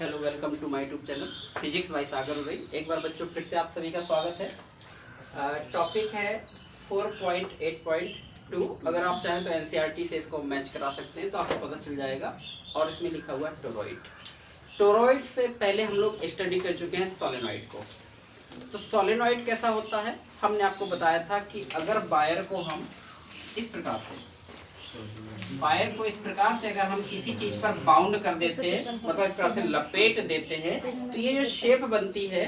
Hello, welcome to my YouTube channel physics by Sagar Uday. एक बार बच्चों फिर से आप सभी का स्वागत है। टॉपिक है 4.8.2। अगर आप चाहें तो एनसीईआरटी से इसको मैच करा सकते हैं तो आपको पता चल जाएगा। और इसमें लिखा हुआ है टोरॉइड। टोरॉइड से पहले हम लोग स्टडी कर चुके हैं सोलेनॉइड को। तो सोलेनॉइड कैसा होता है, हमने आपको बताया था कि अगर वायर को हम इस प्रकार से इस प्रकार से अगर हम किसी चीज पर बाउंड कर देते हैं, मतलब इस प्रकार से लपेट देते हैं, तो ये जो शेप बनती है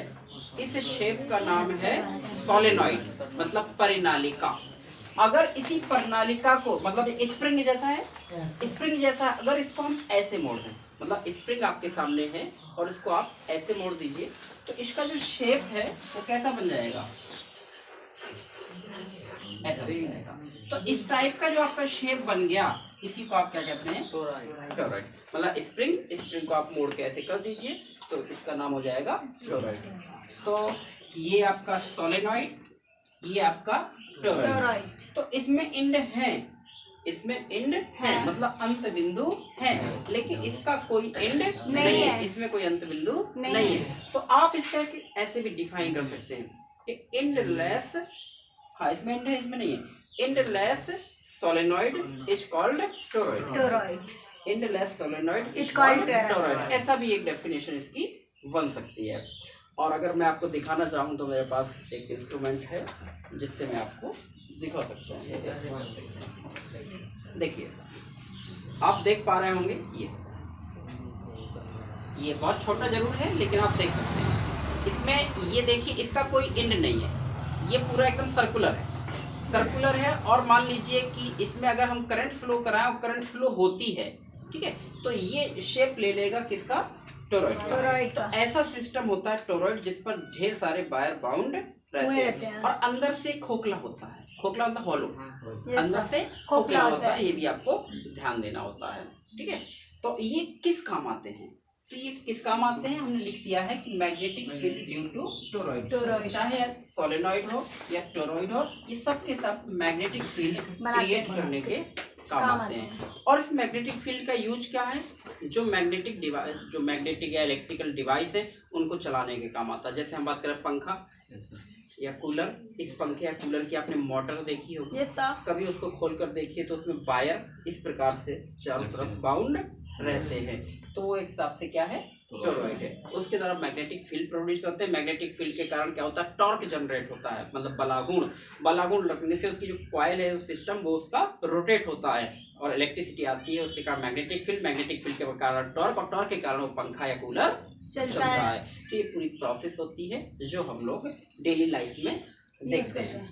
इस शेप का नाम है सोलेनॉइड, मतलब परिनालिका। अगर इसी परिनालिका को, मतलब स्प्रिंग जैसा है, स्प्रिंग जैसा, अगर इसको हम ऐसे मोड़ दें, मतलब स्प्रिंग आपके सामने है और इसको आप ऐसे मोड़ दीजिए, तो इसका जो शेप है वो कैसा बन जाएगा, ऐसा बन जाएगा। तो इस टाइप का जो आपका शेप बन गया, इसी को आप क्या कहते हैं, टोरॉइड। मतलब स्प्रिंग को आप मोड़ के ऐसे कर दीजिए तो इसका नाम हो जाएगा टोरॉइड। तो ये आपका सोलेनॉइड, ये आपका टोरॉइड। तो इसमें एंड है, मतलब अंत बिंदु है, लेकिन इसका कोई एंड नहीं है, इसमें कोई अंत बिंदु नहीं है। तो आप इसका ऐसे भी डिफाइन कर सकते हैं कि एंडलेस, हाँ इसमें एंड है, इसमें नहीं है, endless solenoid is called toroid. Endless solenoid is called toroid. ऐसा भी एक डेफिनेशन इसकी बन सकती है। और अगर मैं आपको दिखाना चाहूँ तो मेरे पास एक इंस्ट्रूमेंट है जिससे मैं आपको दिखा सकता हूँ। देखिए, आप देख पा रहे होंगे, ये बहुत छोटा जरूर है लेकिन आप देख सकते हैं। इसमें ये देखिए, इसका कोई एंड नहीं है, ये पूरा एकदम सर्कुलर है। और मान लीजिए कि इसमें अगर हम करंट फ्लो कराएं और करंट फ्लो होती है, ठीक है, तो ये शेप ले लेगा किसका, टोरॉइड का। तो ऐसा सिस्टम होता है टोरॉइड जिस पर ढेर सारे वायर बाउंड रहते हैं और अंदर से खोखला होता है। खोखला मतलब हॉलो, अंदर से खोखला होता है, ये भी आपको ध्यान देना होता है, ठीक है। तो ये किस काम आते हैं, तो ये किस काम आते हैं, हमने लिख दिया है कि magnetic field due to toroid. चाहे सोलेनॉइड हो या टोरॉइड हो, ये सब के सब मैग्नेटिक फील्ड क्रिएट करने के काम आते हैं। और इस मैग्नेटिक फील्ड का यूज क्या है, जो मैग्नेटिक या इलेक्ट्रिकल डिवाइस है उनको चलाने के काम आता है। जैसे हम बात करें पंखा या कूलर, इस पंखे या कूलर की आपने मोटर देखी होगी, कभी उसको खोल कर देखिए तो उसमें वायर इस प्रकार से चारों तरफ बाउंड रहते हैं, तो वो एक हिसाब से क्या है, टोरॉइड है। उसके द्वारा मैग्नेटिक फील्ड प्रोड्यूस करते हैं। मैग्नेटिक फील्ड के कारण क्या होता है, टॉर्क जनरेट होता है, मतलब बलागुण लगने से उसकी जो कॉइल है सिस्टम वो उसका रोटेट होता है और इलेक्ट्रिसिटी आती है, उसके कारण मैग्नेटिक फील्ड के कारण टॉर्क, और टॉर्क के कारण वो पंखा या कूलर चलता है। तो ये पूरी प्रोसेस होती है जो हम लोग डेली लाइफ में देखते हैं।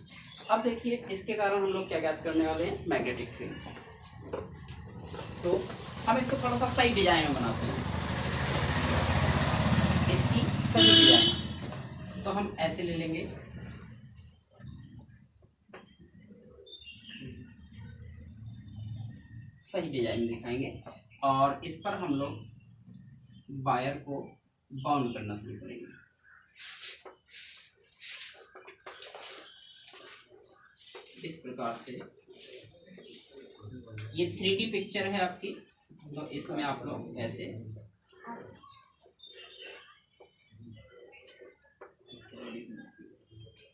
अब देखिए, इसके कारण हम लोग क्या ज्ञात करने वाले हैं, मैग्नेटिक फील्ड। तो हम इसको थोड़ा सा सही डिजाइन में बनाते हैं, इसकी सही डिजाइन। तो हम ऐसे ले लेंगे, सही डिजाइन में दिखाएंगे और इस पर हम लोग वायर को बाउंड करना शुरू करेंगे। इस प्रकार से ये 3D पिक्चर है आपकी, तो इसमें आप लोग ऐसे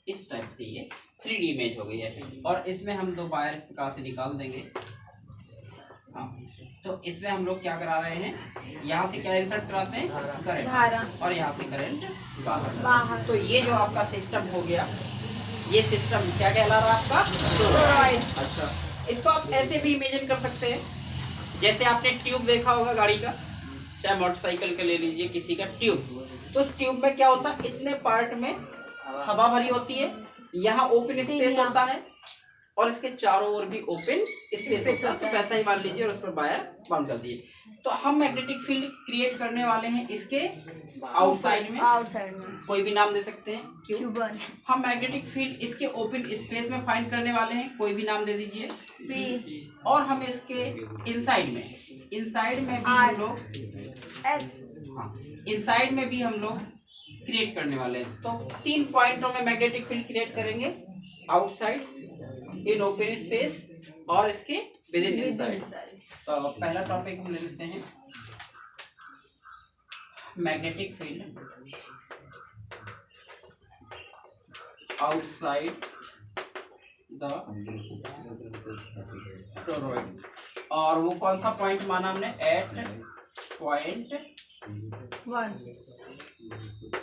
इस टाइप से ये 3D इमेज हो गई है। और इसमें हम दो वायर इस प्रकार से निकाल देंगे। हाँ, तो इसमें हम लोग क्या करा रहे हैं, यहाँ से क्या इंसर्ट कराते हैं, करंट, और यहाँ से करंट बाहर। तो ये जो आपका सिस्टम हो गया, ये सिस्टम क्या कहला रहा है आपका, टोरॉइड। अच्छा, इसको आप ऐसे भी इमेजिन कर सकते हैं, जैसे आपने ट्यूब देखा होगा गाड़ी का, चाहे मोटरसाइकिल का ले लीजिए, किसी का ट्यूब, तो उस ट्यूब में क्या होता है, इतने पार्ट में हवा भरी होती है, यहाँ ओपन स्पेस होता है और इसके चारों ओर भी ओपन स्पेस होता है। तो वैसा ही मान लीजिए और उस पर वायर बाउंड कर दिए। तो हम मैग्नेटिक फील्ड क्रिएट करने वाले हैं इसके आउटसाइड में, कोई भी नाम दे सकते हैं, Q1। हम मैग्नेटिक फील्ड इसके ओपन स्पेस में फाइंड करने वाले हैं, कोई भी नाम दे दीजिए, P। और हम इसके इनसाइड में भी हम लोग क्रिएट करने वाले हैं। तो 3 पॉइंटों में मैग्नेटिक फील्ड क्रिएट करेंगे, आउटसाइड, इन ओपन स्पेस और इसके विद इन इनसाइड। तो पहला टॉपिक हम ले लेते हैं magnetic field outside the toroid, और वो कौन सा पॉइंट माना हमने, एट पॉइंट 1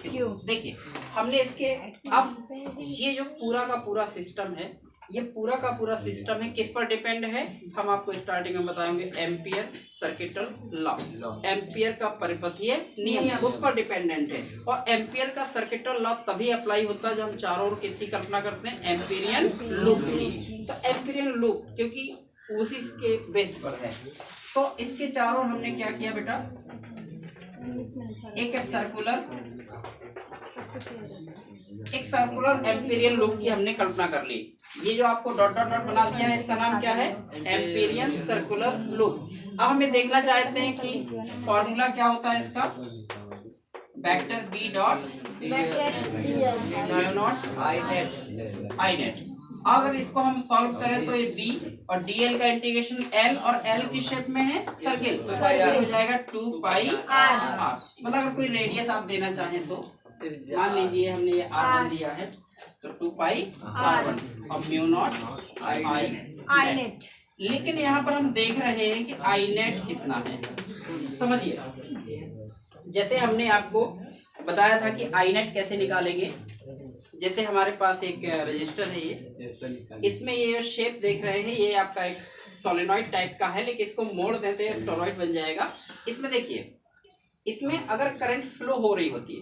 क्यू। देखिए हमने इसके, अब ये जो पूरा का पूरा सिस्टम है, ये पूरा का पूरा सिस्टम है किस पर डिपेंड है, हम आपको स्टार्टिंग में बताएंगे, एम्पियर सर्किटल लॉ, एम्पियर का परिपथीय नियम उस पर डिपेंडेंट है। और एम्पियर का सर्किटल लॉ तभी अप्लाई होता है जब हम चारों ओर किसकी कल्पना करते हैं, एम्पीरियन लूप की। तो एम्पीरियन लूप क्योंकि उसी के बेस पर है, तो इसके चारों हमने क्या किया बेटा, एक सर्कुलर एम्पीरियन लूप की हमने कल्पना कर ली। ये जो आपको डॉट डॉट डॉट बना दिया है, इसका नाम क्या है, एम्पीरियन सर्कुलर लूप। अब हमें देखना चाहते हैं कि फॉर्मूला क्या होता है इसका, vector B dot naught I net. अगर इसको हम सॉल्व करें तो ये बी और डीएल का इंटीग्रेशन एल, और एल की शेप में है सर्किल, तो हो जाएगा 2 पाई आर। मतलब अगर कोई रेडियस आप देना चाहें तो मान लीजिए हमने ये आर दिया है, तो 2 पाई आर और म्यू नॉट आई नेट। लेकिन यहाँ पर हम देख रहे हैं कि आई नेट कितना है, समझिए। जैसे हमने आपको बताया था कि आई नेट कैसे निकालेंगे, जैसे हमारे पास एक रजिस्टर है ये, इसमें ये जो शेप देख रहे हैं ये आपका एक सोलेनॉइड टाइप का है, लेकिन इसको मोड़ दें तो ये टोरॉइड बन जाएगा। इसमें देखिए, इसमें अगर करंट फ्लो हो रही होती है,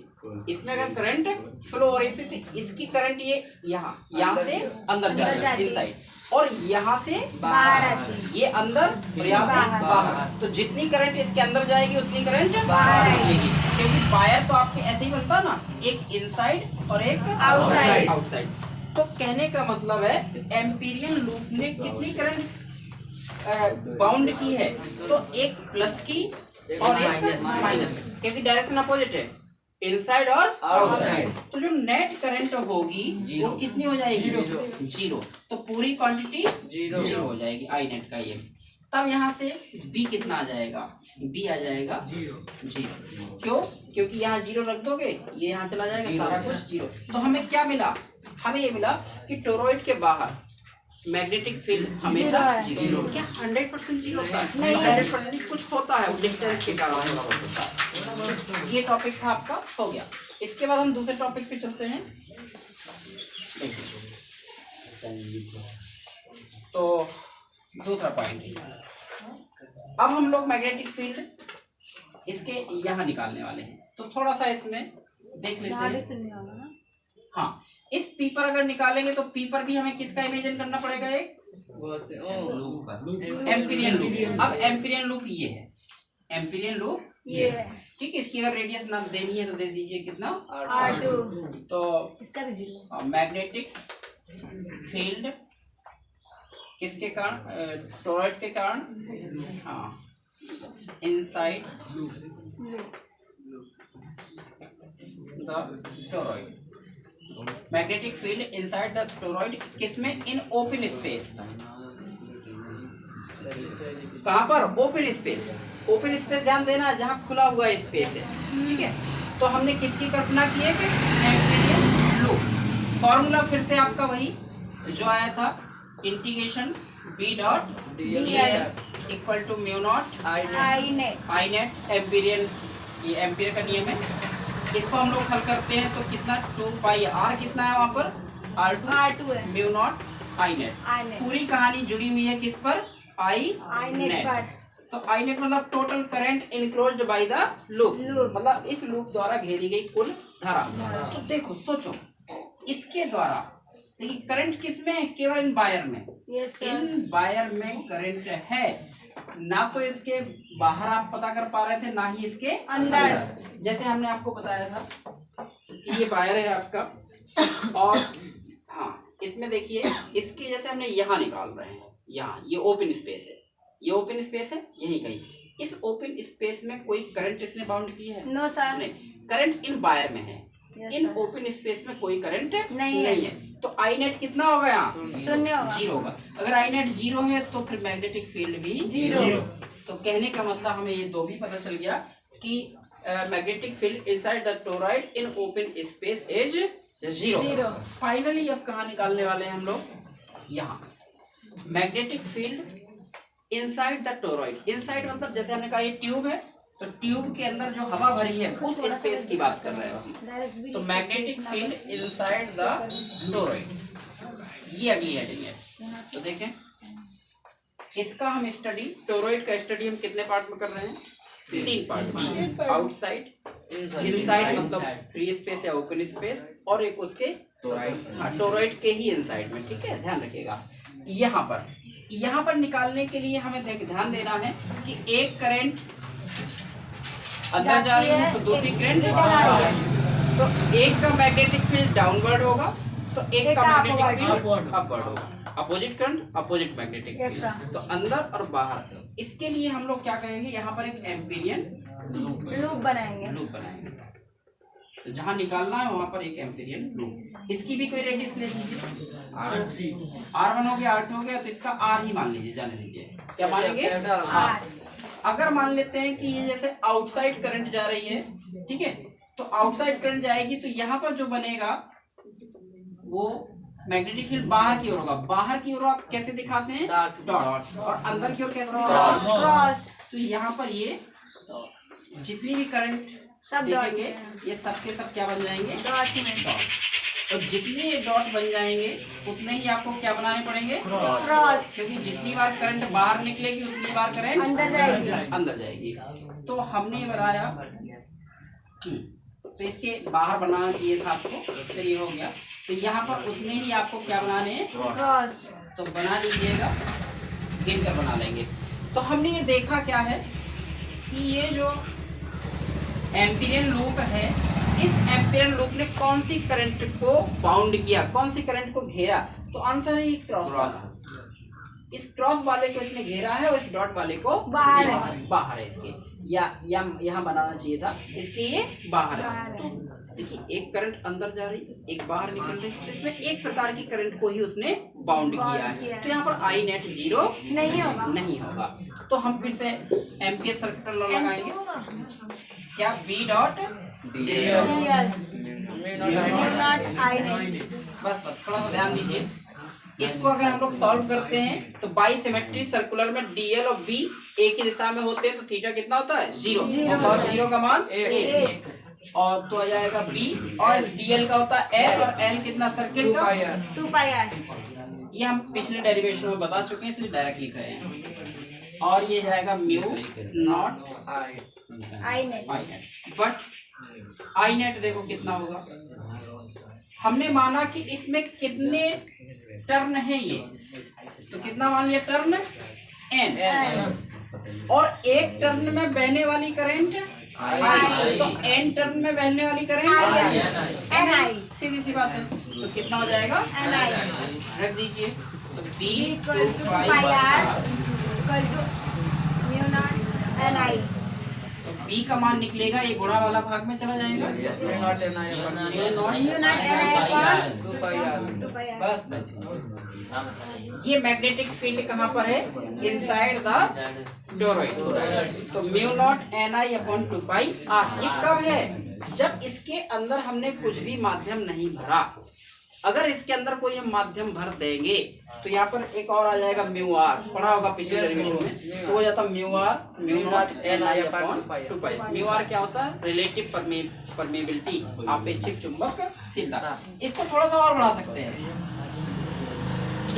इसमें अगर करंट फ्लो हो रही थी तो इसकी करंट ये यहाँ से अंदर जाएगी इनसाइड, और यहाँ से बाहर आती है, ये अंदर और यहाँ से बाहर। तो जितनी करंट इसके अंदर जाएगी उतनी करंट बाहर निकलेगी, क्योंकि वायर तो आपके ऐसे ही बनता ना, एक इनसाइड और एक आउटसाइड। तो कहने का मतलब है एम्पीरियन लूप ने कितनी करंट बाउंड की है, तो एक प्लस की और एक माइनस, क्योंकि डायरेक्शन अपोजिट है, इनसाइड और आउटसाइड। तो जो नेट करंट होगी वो कितनी हो जाएगी, जीरो। तो पूरी क्वांटिटी जीरो हो जाएगी आई नेट का ये। तब यहाँ से बी कितना आ जाएगा, बी आ जाएगा जीरो। क्यों, क्योंकि यहाँ जीरो रख दोगे, ये यहाँ चला जाएगा, सारा कुछ जीरो। तो हमें क्या मिला, हमें ये मिला कि टोरॉइड के बाहर मैग्नेटिक फील्ड हमेशा जीरो। क्या 100% जीरो होता है? नहीं, 100% कुछ होता है, डिस्टेंस के कारण होता है। ये टॉपिक था आपका, हो गया। इसके बाद हम दूसरे टॉपिक पे चलते हैं। तो दूसरा पॉइंट, अब हम लोग मैग्नेटिक फील्ड इसके यहाँ निकालने वाले हैं, तो थोड़ा सा इसमें देख लेते हैं। हाँ, इस पी पर अगर निकालेंगे तो पी पर भी हमें किसका इमेजिन करना पड़ेगा, एक एम्पीरियन लूप। अब एम्पीरियन लूप ये है, एम्पीरियन लूप ये है, ठीक है। इसकी अगर रेडियस ना देनी है तो दे दीजिए कितना, R2। तो इसका मैग्नेटिक फील्ड किसके कारण, टोरॉइड के कारण, हाँ, inside the toroid, magnetic field inside the toroid, किसमें, इन ओपन स्पेस। कहाँ पर, ओपन स्पेस। ओपन स्पेस ध्यान देना, जहाँ खुला हुआ स्पेस है, ठीक है। तो हमने किसकी कल्पना की है कि एम्पीरियन लूप। फॉर्मूला फिर से आपका वही जो आया था, integration B dot dl equal to mu naught I net, Amperian, ये एम्पीरियन का नियम है। इसको हम लोग हल करते हैं तो कितना, 2 पाई आर, कितना है वहाँ पर, R2 है, म्यू नॉट आई नेट। पूरी कहानी जुड़ी हुई है किस पर, आई नेट पर। तो आई नेट मतलब total current enclosed by the loop, मतलब इस लूप द्वारा घेरी गई कुल धारा। तो देखो, सोचो, इसके द्वारा देखिए करंट किसमें है, केवल इन वायर में, इन वायर में करंट है, ना तो इसके बाहर आप पता कर पा रहे थे, ना ही इसके अंदर। जैसे हमने आपको बताया था कि ये वायर है आपका, और हाँ, इसमें देखिए, इसके जैसे हमने यहाँ निकाल रहे हैं, यहाँ ये ओपन स्पेस है, ये ओपन स्पेस है, यहीं कहीं इस ओपन स्पेस में कोई करंट इसने बाउंड की है, नो सर, नहीं, करंट इन वायर में है, इन ओपन स्पेस में कोई करंट नहीं है। तो आई नेट कितना होगा, यहाँ शून्य होगा, जीरो होगा। अगर आई नेट जीरो है तो फिर मैग्नेटिक फील्ड भी जीरो। तो कहने का मतलब हमें ये दो भी पता चल गया कि magnetic field inside the toroid in open space is 0। Finally अब कहाँ निकालने वाले हैं हम लोग, यहाँ magnetic field inside the toroid. Inside मतलब जैसे हमने कहा ये ट्यूब है, तो ट्यूब के अंदर जो हवा भरी है उस स्पेस की बात कर रहे हैं हम। तो magnetic field inside the toroid, ये अगली हेडिंग है। तो देखें इसका हम स्टडी, टोरॉइड का स्टडी हम कितने पार्ट में कर रहे हैं, 3 पार्ट में। आउटसाइड, इनसाइड मतलब फ्री स्पेस या ओपन स्पेस, और एक उसके टोरॉइड के ही इनसाइड में। ठीक है, ध्यान रखिएगा। यहाँ पर निकालने के लिए हमें ध्यान देना है कि एक करंट अंदर जा रही है तो दूसरी करंट बाहर है। तो एक का मैग्नेटिक फील्ड डाउनवर्ड होगा तो एक का मैग्नेटिक फील्ड अपवर्ड होगा। Opposite current opposite magnetic field, तो अंदर और बाहर। इसके लिए हम लोग क्या करेंगे, यहाँ पर एक एम्पीरियन लूप बनाएंगे। तो जहाँ निकालना है वहां पर एक एम्पीरियन लूप। इसकी भी कोई रेडियस ले लीजिए, R1 हो गया, R2 हो गया, तो इसका R ही मान लीजिए, जाने दीजिए। क्या मानेंगे, R। अगर मान लेते हैं कि ये जैसे आउटसाइड करंट जा रही है, ठीक है, तो आउटसाइड करंट जाएगी तो यहाँ पर जो बनेगा वो मैग्नेटिक फील्ड बाहर की ओर होगा। बाहर की ओर आप कैसे दिखाते हैं, डॉट, और अंदर की ओर कैसे दिखाते हैं, क्रॉस। तो यहाँ पर ये जितनी भी करंट सब देखेंगे ये सब के सब क्या बन जाएंगे, डॉट। और जितने डॉट बन जाएंगे उतने ही आपको क्या बनाने पड़ेंगे, क्रॉस, क्योंकि जितनी बार करंट बाहर निकलेगी उतनी बार करंट अंदर जाएगी। तो हमने बनाया, तो इसके बाहर बनाना चाहिए था आपको, चलिए हो गया। तो यहाँ पर उतने ही आपको क्या बनाने हैं, क्रॉस। तो बना लीजिएगा, गिनकर बना लेंगे। तो हमने ये देखा क्या है कि ये जो एम्पीरियन लूप है, इस एम्पीरियन लूप ने कौन सी करंट को बाउंड किया, कौन सी करंट को घेरा, तो आंसर है क्रॉस वाला। इस क्रॉस वाले को इसने घेरा है और इस डॉट वाले को बाहर है इसके, या यहाँ बनाना चाहिए था, इसके ये बाहर है। तो देखिए एक करंट अंदर जा रही, एक बाहर निकल रही, तो इसमें एक प्रकार की करंट को ही उसने बाउंड किया है। तो यहाँ पर आई नेट 0 नहीं होगा। तो हम फिर से एम्पियर सर्किट लॉ लगाएंगे, क्या बी डॉट बस थोड़ा सा ध्यान दीजिए। इसको अगर हम लोग सॉल्व करते हैं तो बाई सिमेट्री सर्कुलर में डीएल और बी एक ही दिशा में होते हैं, तो थीटा कितना होता है, 0, और 0 का मान 1, और तो आ जाएगा बी, और डीएल का होता है एल, और एल कितना सर्किल का 2πr। ये हम पिछले डेरिवेशन में बता चुके हैं, इसलिए डायरेक्ट लिख रहे हैं। और ये जाएगा mu naught I net, but I net देखो कितना होगा। हमने माना कि इसमें कितने टर्न है ये, तो कितना मान लिया टर्न, n, और एक टर्न में बहने वाली करंट I, तो n टर्न में बहने वाली करंट I, सीधी सी बात है। तो कितना हो जाएगा, रख दीजिए, तो b 2πr तो b का मान निकलेगा, ये गुणा वाला भाग में चला जाएगा, बस। ये मैग्नेटिक फील्ड कहाँ पर है, इनसाइड द टोरॉइड। तो mu naught NI upon 2πr। ये कब है, जब इसके अंदर हमने कुछ भी माध्यम नहीं भरा। अगर इसके अंदर कोई हम माध्यम भर देंगे तो यहाँ पर एक और आ जाएगा म्यू आर, पढ़ा होगा पिछले डेरिवेशन में, तो हो जाता mu naught NI upon 2π। Mu r क्या होता है, रिलेटिव परमेबिलिटी, आपेक्षिक चुंबकशीलता। इसको थोड़ा सा और बढ़ा सकते हैं,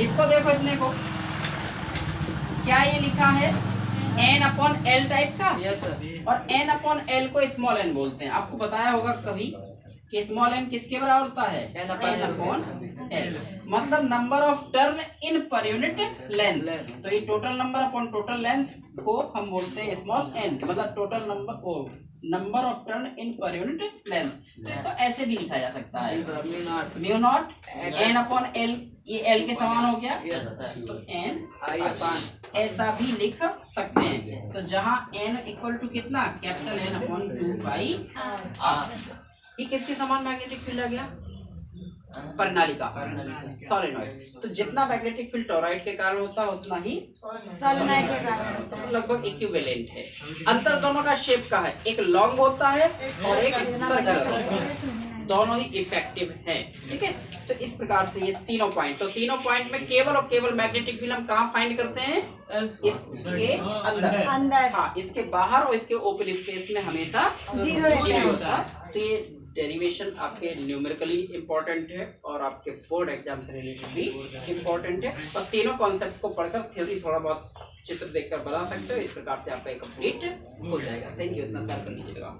इसको देखो, इतने को क्या ये लिखा है n अपॉन l टाइप का, और n अपॉन l को स्मॉल n बोलते हैं। आपको बताया होगा कभी कि स्मॉल n किसके बराबर होता है, n अपॉन l, मतलब number of turn in per unit length. तो ये total number upon total length को हम बोलते हैं स्मॉल n, मतलब total number of turn in per unit length. तो इसको ऐसे भी लिखा जा सकता है, mu naught n upon l, ये l के समान हो गया, तो n I अपॉन, ऐसा भी लिख सकते हैं। तो जहाँ n इक्वल टू कितना, कैपिटल N अपॉन 2πr। ये किसके समान मैग्नेटिक फील्ड आ गया, परिनालिका सोलेनॉइड। तो जितना मैग्नेटिक फील्ड टोरॉइड के कारण होता है उतना ही सोलेनॉइड के कारण होता है। लगभग इक्विवेलेंट है। अंतर दोनों का शेप का है, एक लॉन्ग होता है और एक सर्कुलर होता है, दोनों ही इफेक्टिव है। ठीक है, तो इस प्रकार से ये तीनों पॉइंट, तो तीनों पॉइंट में केवल और केवल मैग्नेटिक फील्ड हम कहाँ फाइंड करते हैं? इसके अंदर। हाँ, इसके बाहर और इसके ओपन स्पेस में हमेशा जीरो होता है। तो ये डेरिवेशन आपके न्यूमेरिकली इंपॉर्टेंट है और आपके बोर्ड एग्जाम से रिलेटेड भी इंपॉर्टेंट है। और तीनों कॉन्सेप्ट को पढ़कर थ्योरी थोड़ा बहुत चित्र देखकर बना सकते हो। इस प्रकार से आपका कंप्लीट हो जाएगा। थैंक यू, इतना तैयार कर लीजिएगा।